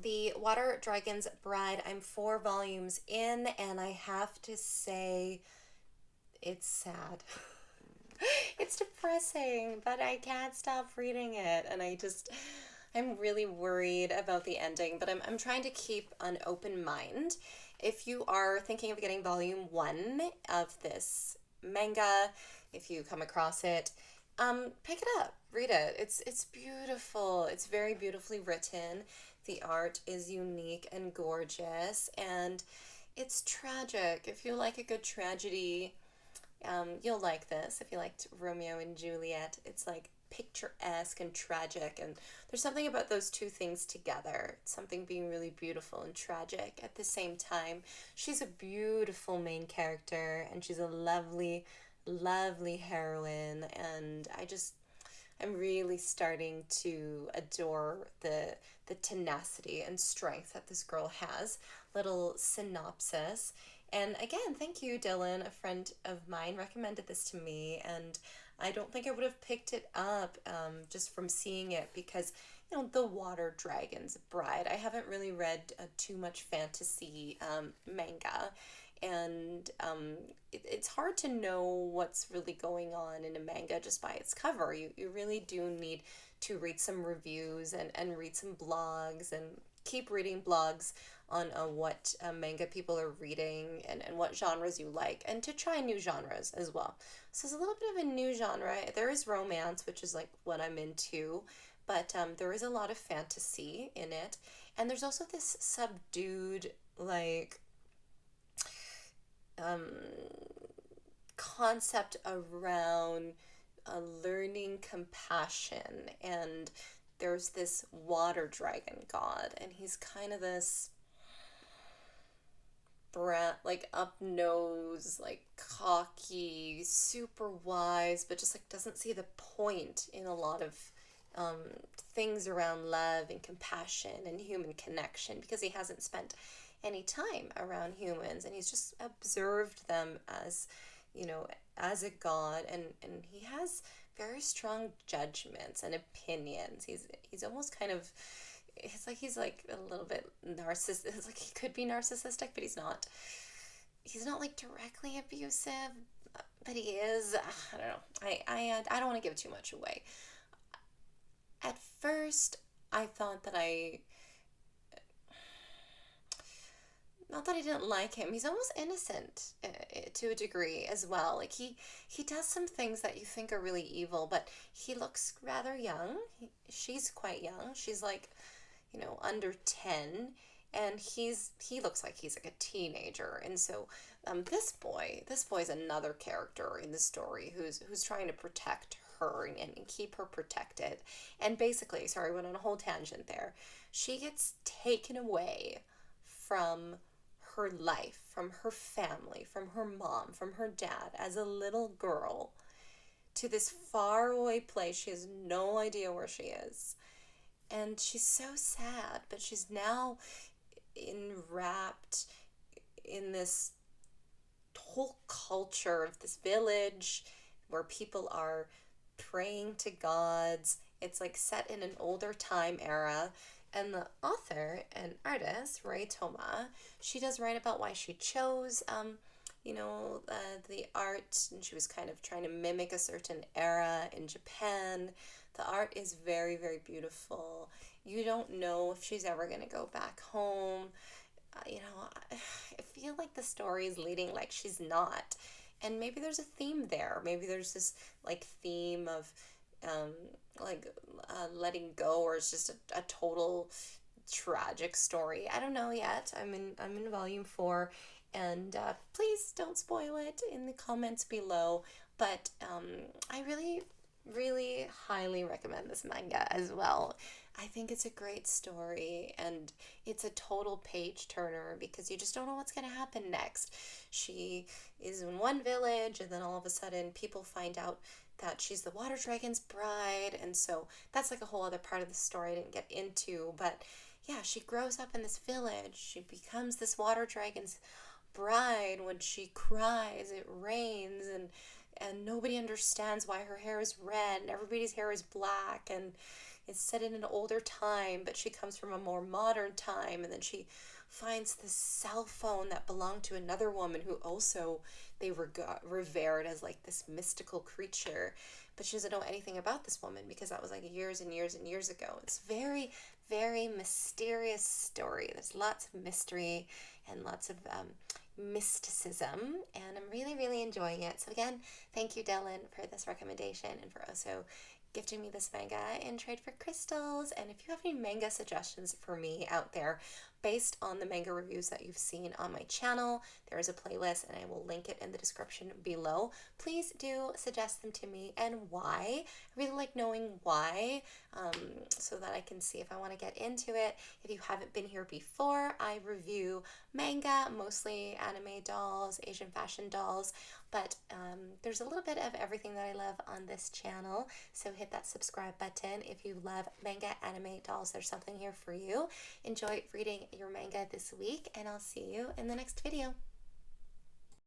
The Water Dragon's Bride. I'm 4 volumes in, and I have to say, it's sad. It's depressing, but I can't stop reading it, and I'm really worried about the ending, but I'm trying to keep an open mind. If you are thinking of getting volume 1 of this manga, if you come across it, pick it up, read it. It's beautiful. It's very beautifully written. The art is unique and gorgeous, and it's tragic. If you like a good tragedy, you'll like this. If you liked Romeo and Juliet, it's like picturesque and tragic, and there's something about those two things together. Something being really beautiful and tragic at the same time. She's a beautiful main character, and she's a lovely, lovely heroine, and I'm really starting to adore the tenacity and strength that this girl has. Little synopsis. And again, thank you, Dylan. A friend of mine recommended this to me, and I don't think I would have picked it up just from seeing it because, The Water Dragon's Bride. I haven't really read too much fantasy manga, and it's hard to know what's really going on in a manga just by its cover. You really do need to read some reviews and read some blogs and keep reading blogs on what manga people are reading and what genres you like, and to try new genres as well. So it's a little bit of a new genre. There is romance, which is like what I'm into, but there is a lot of fantasy in it. And there's also this subdued, like, um, concept around learning compassion. And there's this water dragon god, and he's kind of this brat, like up nose, like cocky, super wise, but just like doesn't see the point in a lot of um, things around love and compassion and human connection because he hasn't spent any time around humans, and he's just observed them as, you know, as a god, and he has very strong judgments and opinions. He's almost kind of, he's like a little bit narcissist. It's like he could be narcissistic, but he's not. He's not like directly abusive, but he is. I don't know. I don't want to give too much away. At first, I thought that I not that I didn't like him. He's almost innocent to a degree as well. Like he does some things that you think are really evil, but he looks rather young. She's quite young. She's like, under 10, and he looks like he's like a teenager. And so this boy's another character in the story who's trying to protect her and keep her protected. And basically, sorry, went on a whole tangent there. She gets taken away from her life, from her family, from her mom, from her dad as a little girl to this faraway place. She has no idea where she is. And she's so sad, but she's now enwrapped in this whole culture of this village where people are praying to gods. It's like set in an older time era. And the author and artist, Ray Toma, she does write about why she chose, the art, and she was kind of trying to mimic a certain era in Japan. The art is very, very beautiful. You don't know if she's ever going to go back home. I feel like the story is leading like she's not. And maybe there's a theme there. Maybe there's this like theme of um, letting go, or it's just a total tragic story. I don't know yet. I'm in volume 4, and please don't spoil it in the comments below. But I really, really highly recommend this manga as well. I think it's a great story, and it's a total page turner because you just don't know what's going to happen next. She is in one village, and then all of a sudden people find out that she's the water dragon's bride, and so that's like a whole other part of the story I didn't get into. But yeah, she grows up in this village. She becomes this water dragon's bride. When she cries, it rains, and nobody understands why her hair is red and everybody's hair is black. And It's set in an older time, but she comes from a more modern time, and then she finds this cell phone that belonged to another woman who also they revered as like this mystical creature, but she doesn't know anything about this woman because that was like years and years and years ago. It's very mysterious story. There's lots of mystery and lots of mysticism, and I'm really enjoying it. So again, thank you, Dylan, for this recommendation and for also gifting me this manga in trade for crystals. And if you have any manga suggestions for me out there based on the manga reviews that you've seen on my channel, there is a playlist and I will link it in the description below. Please do suggest them to me and why. I really like knowing why, so that I can see if I want to get into it. If you haven't been here before, I review manga, mostly anime dolls, Asian fashion dolls, but there's a little bit of everything that I love on this channel. So hit that subscribe button if you love manga, anime, dolls. There's something here for you. Enjoy reading your manga this week, and I'll see you in the next video.